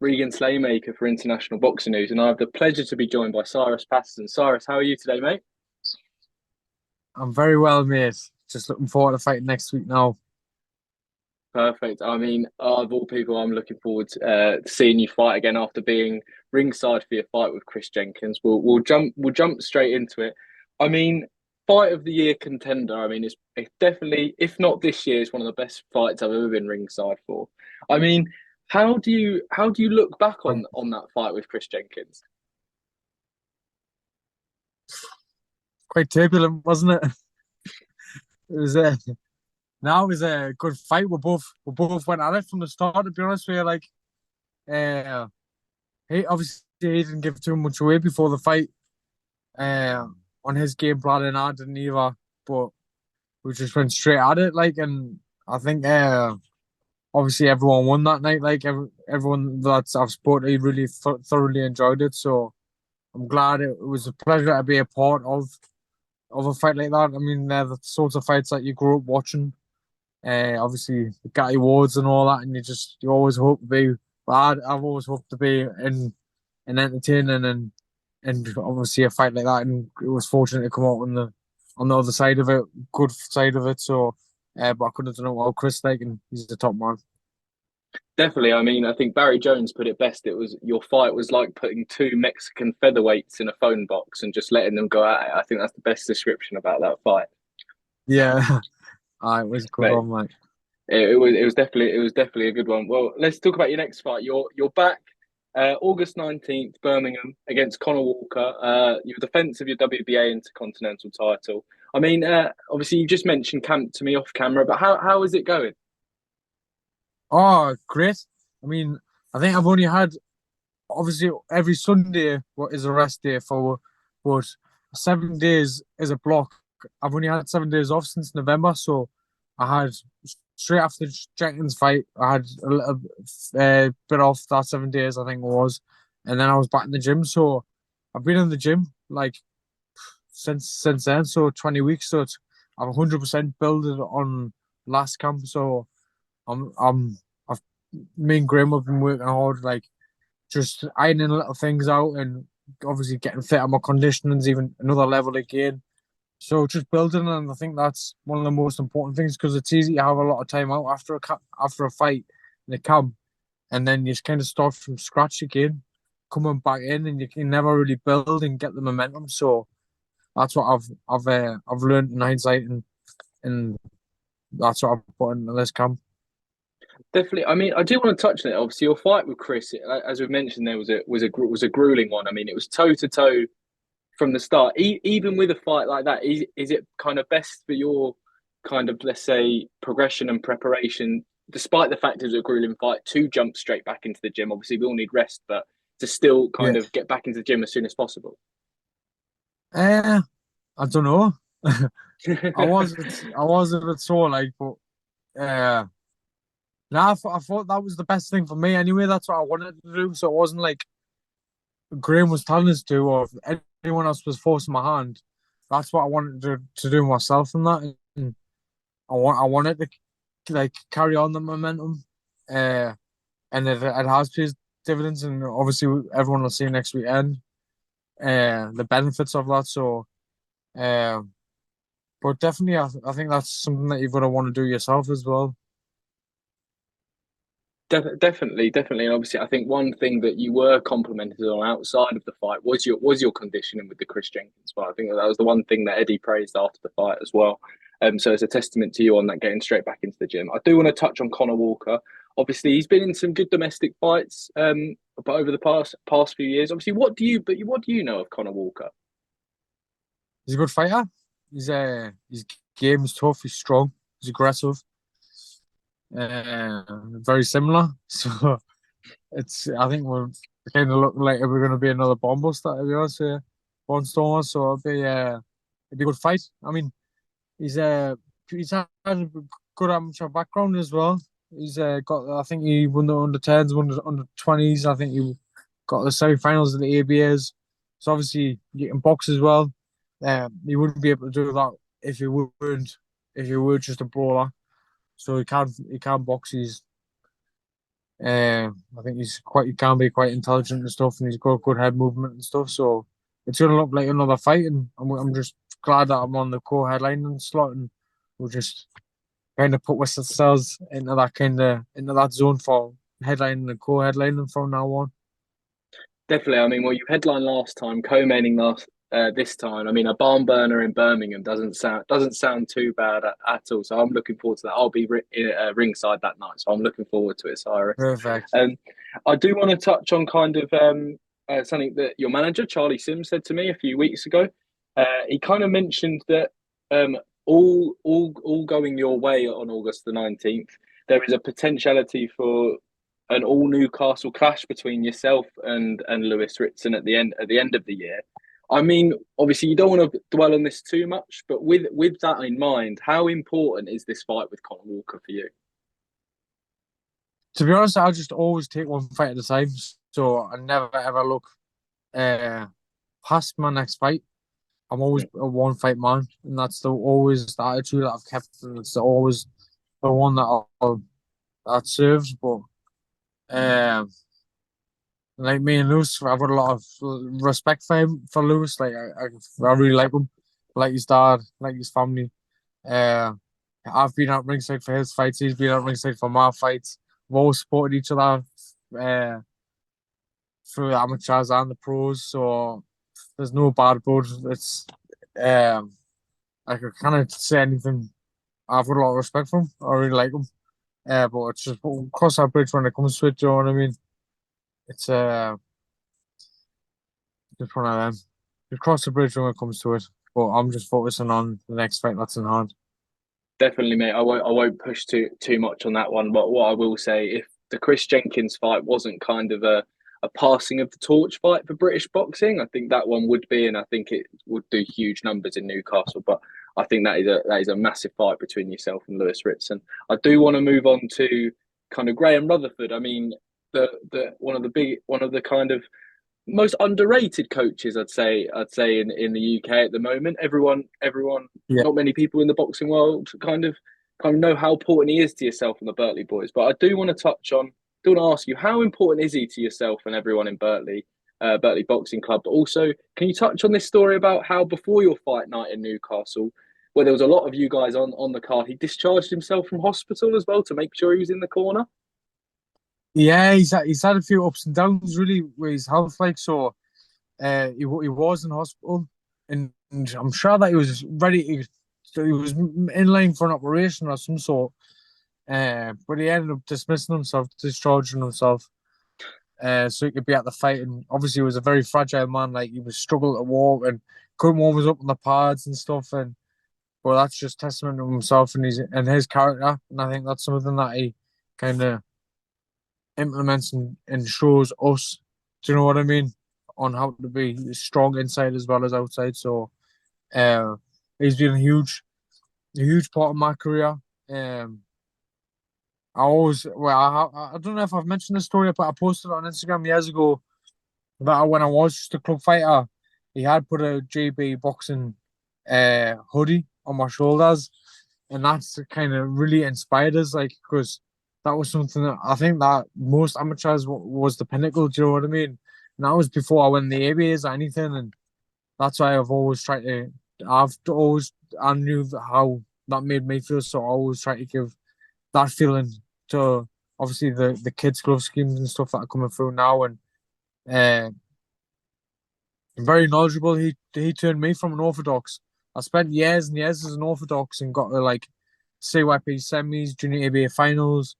Regan Slaymaker for International Boxing News, and I have the pleasure to be joined by Cyrus Pattinson. Cyrus, how are you today, mate? I'm very well, mate. Just looking forward to fighting next week now. Perfect. I mean, of all people, I'm looking forward to seeing you fight again after being ringside for your fight with Chris Jenkins. We'll jump straight into it. I mean, fight of the year contender. I mean, it's definitely, if not this year, it's one of the best fights I've ever been ringside for. I mean, how do you look back Quite, on that fight with Chris Jenkins? quite turbulent, wasn't it? It was a Now it was a good fight. We both went at it from the start. To be honest with you, uh, he obviously he didn't give too much away before the fight. Uh, on his game plan, and I didn't either. But we just went straight at it. And I think obviously everyone won that night. Everyone that I've spoken to really thoroughly enjoyed it. So I'm glad it was a pleasure to be a part of a fight like that. I mean, they're the sorts of fights that you grew up watching. Obviously, the Gatty Awards and all that, and you always hope to be. But I've always hoped to be in entertaining and obviously a fight like that, and it was fortunate to come out on the other side of it, good side of it. So, but I couldn't have done it well, Chris. And he's the top man. Definitely. I mean, I think Barry Jones put it best. It was your fight was like putting two Mexican featherweights in a phone box and just letting them go at it. I think that's the best description about that fight, Yeah, it was a good mate. one, mate. It was definitely a good one. Well, let's talk about your next fight. You're back August 19th, Birmingham against Conor Walker. Your defense of your WBA Intercontinental title. I mean, obviously you just mentioned camp to me off camera, but how is it going? Oh, great. I mean, I think I've only had obviously every Sunday what is a rest day for, but 7 days is a block. I've only had 7 days off since November, so I had straight after the Jenkins fight, I had a little bit off that 7 days, I think it was, and then I was back in the gym. So I've been in the gym like since then, so 20 weeks. So I'm 100% building on last camp. So I've me and Graeme have been working hard, just ironing little things out and obviously getting fit at my conditioning's even another level again. So just building, and I think that's one of the most important things because it's easy to have a lot of time out after after a fight in the camp, and then you just kind of start from scratch again, coming back in, and you can never really build and get the momentum. So that's what I've learned in hindsight, and that's what I've put in this camp. Definitely. I mean, I do want to touch on it. Obviously, your fight with Chris, as we've mentioned, there was a grueling one. I mean, it was toe to toe from the start. Even with a fight like that, is it kind of best for your kind of, let's say, progression and preparation, despite the fact it was a grueling fight, to jump straight back into the gym? Obviously, we all need rest, but to still Yeah. kind of get back into the gym as soon as possible. I don't know. I was a bit sore, but uh, I thought that was the best thing for me anyway. That's what I wanted to do. So it wasn't like Graeme was telling us to, or if anyone else was forcing my hand. That's what I wanted to do myself, and that. And I wanted to carry on the momentum, uh, and it has paid dividends, and obviously everyone will see next weekend, the benefits of that. So, uh, but definitely, I think that's something that you've got to want to do yourself as well. Definitely, and obviously, I think one thing that you were complimented on outside of the fight was your conditioning with the Chris Jenkins fight. I think that was the one thing that Eddie praised after the fight as well. So it's a testament to you on that getting straight back into the gym. I do want to touch on Conor Walker. Obviously, he's been in some good domestic fights, but over the past few years, obviously, what do you know of Conor Walker? He's a good fighter. His game is tough. He's strong. He's aggressive. Very similar. So it's I think we're kind of looking like we're going to be another bomb buster, to be honest with you. Stormer. So it'll be a good fight. I mean, he's had a good amateur background as well. He's got I think he won the under 10s, won the under 20s. I think he got the semi-finals of the ABAs. So obviously you can box as well. He wouldn't be able to do that if he weren't if he were just a brawler. So he can box. I think he can be quite intelligent and stuff, and he's got good head movement and stuff. So it's gonna look like another fight, and I'm just glad that I'm on the co-headlining slot, and we'll just kind of put ourselves into that zone for headlining and co-headlining from now on. Definitely. I mean, well, you headlined last time, co-maining last this time. I mean, a barn burner in Birmingham doesn't sound too bad at all. So I'm looking forward to that. I'll be ringside that night, so I'm looking forward to it, Cyrus. Perfect. Um, I do want to touch on kind of something that your manager Charlie Sims said to me a few weeks ago. He kind of mentioned that um, all going your way on August the 19th, there is a potentiality for an all Newcastle clash between yourself and Lewis Ritson at the end of the year. I mean, obviously you don't want to dwell on this too much, but with that in mind, how important is this fight with Conah Walker for you? To be honest, I just always take one fight at a time, so I never ever look uh, past my next fight. I'm always a one fight man, and that's always the attitude that I've kept, and it's always the one that serves. But um, like me and Lewis, I've got a lot of respect for him, for Lewis. Like I really like him, like his dad, like his family. Uh, I've been at ringside for his fights. He's been at ringside for my fights. We've always supported each other uh, through the amateurs and the pros. So there's no bad blood. It's um, I could kind of say anything. I've got a lot of respect for him. I really like him. But it's just we'll cross that bridge when it comes to it. Do you know what I mean? It's just one of them. We cross the bridge when it comes to it. But I'm just focusing on the next fight that's in hand. Definitely, mate. I won't push too much on that one. But what I will say, if the Chris Jenkins fight wasn't kind of a passing of the torch fight for British boxing, I think that one would be, and I think it would do huge numbers in Newcastle. But I think that is a massive fight between yourself and Lewis Ritson. I do want to move on to kind of Graeme Rutherford. I mean, the one of the kind of most underrated coaches, I'd say in the UK at the moment. Everyone, Yeah. not many people in the boxing world kind of know how important he is to yourself and the Berkeley boys. But I do want to do want to ask you, how important is he to yourself and everyone in Berkeley Boxing Club? But also, can you touch on this story about how before your fight night in Newcastle, where there was a lot of you guys on the card, he discharged himself from hospital as well to make sure he was in the corner? Yeah, he's had a few ups and downs really with his health, like so. He was in hospital, and I'm sure that he was ready. He was in line for an operation or some sort. But he ended up dismissing himself, discharging himself, so he could be at the fight. And obviously, he was a very fragile man. Like he was struggling to walk and couldn't warm us up on the pads and stuff. And but that's just testament to himself and his character. And I think that's something that he kind of implements and shows us. Do you know what I mean? On how to be strong inside as well as outside. So uh, he's been a huge part of my career. I don't know if I've mentioned this story, but I posted on Instagram years ago that when I was just a club fighter, he had put a JB boxing hoodie on my shoulders, and that's kind of really inspired us, like because that was something that I think that most amateurs was the pinnacle. Do you know what I mean? And that was before I went the ABAs or anything, and that's why I've always tried to. I knew how that made me feel, so I always try to give that feeling to obviously the kids glove schemes and stuff that are coming through now, and uh, very knowledgeable. He turned me from an orthodox. I spent years and years as an orthodox and got to like CYP semis, junior ABA finals.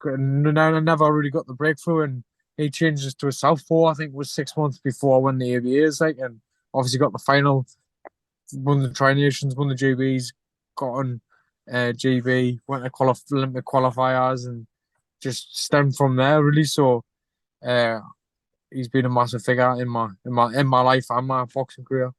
And I never really got the breakthrough, and he changed us to a southpaw. I think it was 6 months before I won the ABAs, like, and obviously got the final, won the Tri Nations, won the JBs, got on GB, went to Olympic qualifiers, and just stemmed from there really. So uh, he's been a massive figure in my life and my boxing career.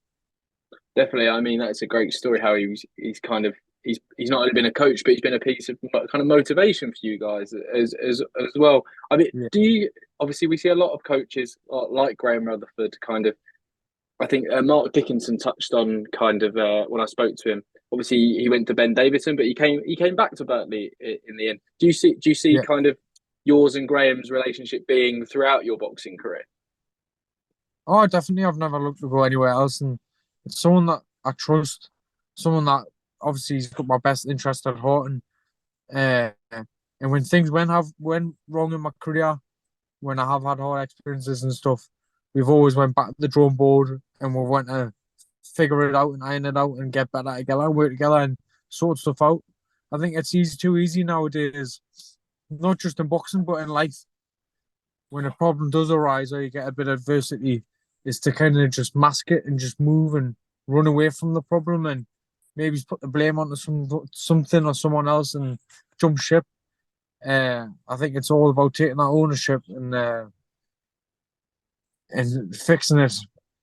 Definitely. I mean, that's a great story. How he's kind of he's not only been a coach, but he's been a piece of kind of motivation for you guys as well. I mean, Yeah, do you obviously we see a lot of coaches like Graeme Rutherford kind of. I think Mark Dickinson touched on kind of when I spoke to him. Obviously, he went to Ben Davidson, but he came back to Berkeley in the end. Do you see yeah. kind of yours and Graham's relationship being throughout your boxing career? Oh, definitely. I've never looked to go anywhere else, and it's someone that I trust, someone that obviously has got my best interest at heart, and when things went wrong in my career, when I have had hard experiences and stuff, we've always went back to the drawing board and we went to figure it out and iron it out and get better together and work together and sort stuff out. I think it's too easy nowadays, not just in boxing but in life. When a problem does arise or you get a bit of adversity, is to kind of just mask it and just move and run away from the problem and maybe put the blame onto something or someone else and jump ship. I think it's all about taking that ownership and fixing it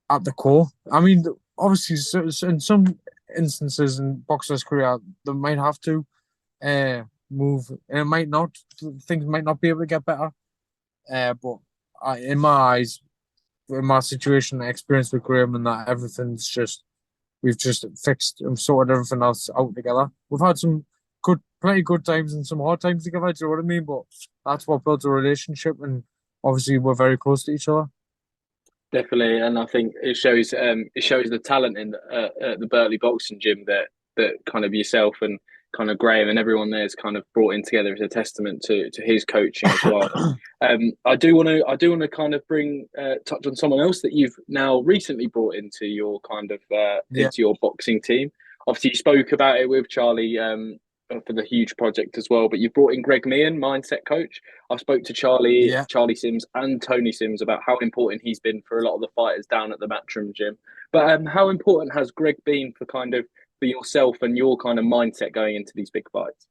at the core. I mean, obviously, in some instances in boxers' career, they might have to move, and it might not. Things might not be able to get better. But in my eyes, in my situation, experience with Graeme, and that everything's just we've just fixed and sorted everything else out together. We've had some plenty good times and some hard times together. Do you know what I mean? But that's what builds a relationship, and obviously we're very close to each other. Definitely, and I think it shows the talent in the Burtley Boxing Gym that kind of yourself and kind of Graeme and everyone there's kind of brought in together as a testament to his coaching as well. I do want to kind of bring touch on someone else that you've now recently brought into your kind of Yeah, into your boxing team. Obviously, you spoke about it with Charlie for the huge project as well, but you brought in Greg Meehan, mindset coach. I spoke to yeah. Charlie Sims, and Tony Sims about how important he's been for a lot of the fighters down at the Matchroom gym. But how important has Greg been for kind of for yourself and your kind of mindset going into these big fights?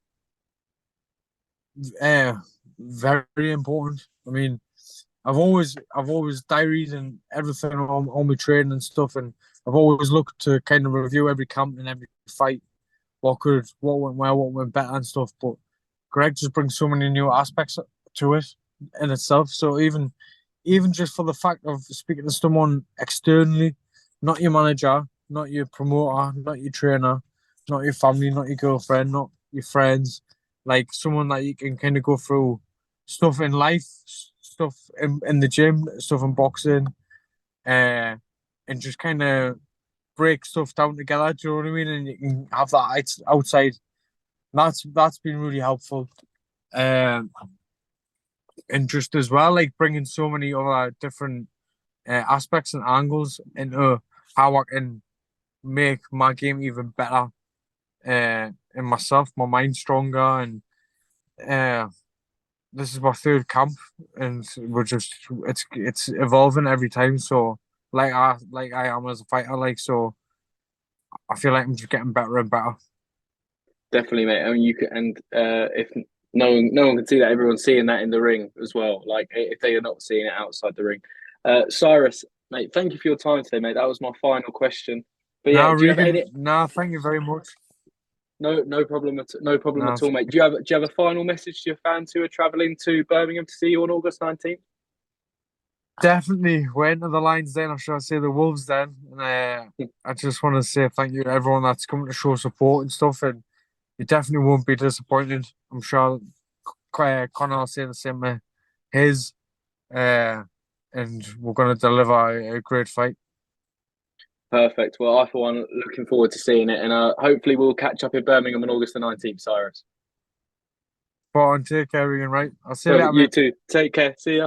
Uh, Very important. I mean, I've always diaried and everything on my training and stuff, and I've always looked to kind of review every camp and every fight, what went well, what went better and stuff. But Greg just brings so many new aspects to it in itself. So even just for the fact of speaking to someone externally, not your manager, not your promoter, not your trainer, not your family, not your girlfriend, not your friends, like someone that you can kind of go through stuff in life, stuff in the gym, stuff in boxing, uh, and just kind of break stuff down together. Do you know what I mean? And you can have that outside. That's been really helpful. Um, and just as well, like bringing so many other different aspects and angles into how I can make my game even better, in myself, my mind stronger, and uh, this is my third camp, and we're just it's evolving every time. So like I am as a fighter, like so I feel like I'm just getting better and better. Definitely, mate. I mean, you can, and if no one can see that, everyone's seeing that in the ring as well. Like if they are not seeing it outside the ring. Cyrus, mate, thank you for your time today, mate. That was my final question. But yeah, Now, do you have Regan, any? no, thank you very much. No problem No, at all, mate. Do you have a final message to your fans who are travelling to Birmingham to see you on August 19th? definitely went to the Lions then, or should I say the Wolves then? And I just want to say thank you to everyone that's coming to show support and stuff. And you definitely won't be disappointed. I'm sure Conor will say the same with his. Uh, and we're going to deliver a great fight. Perfect. Well, I for one looking forward to seeing it, and hopefully we'll catch up in Birmingham on August the 19th, Cyrus. But on take care, Regan, right? I'll see you Bro, later, you mate. too. Take care. See ya.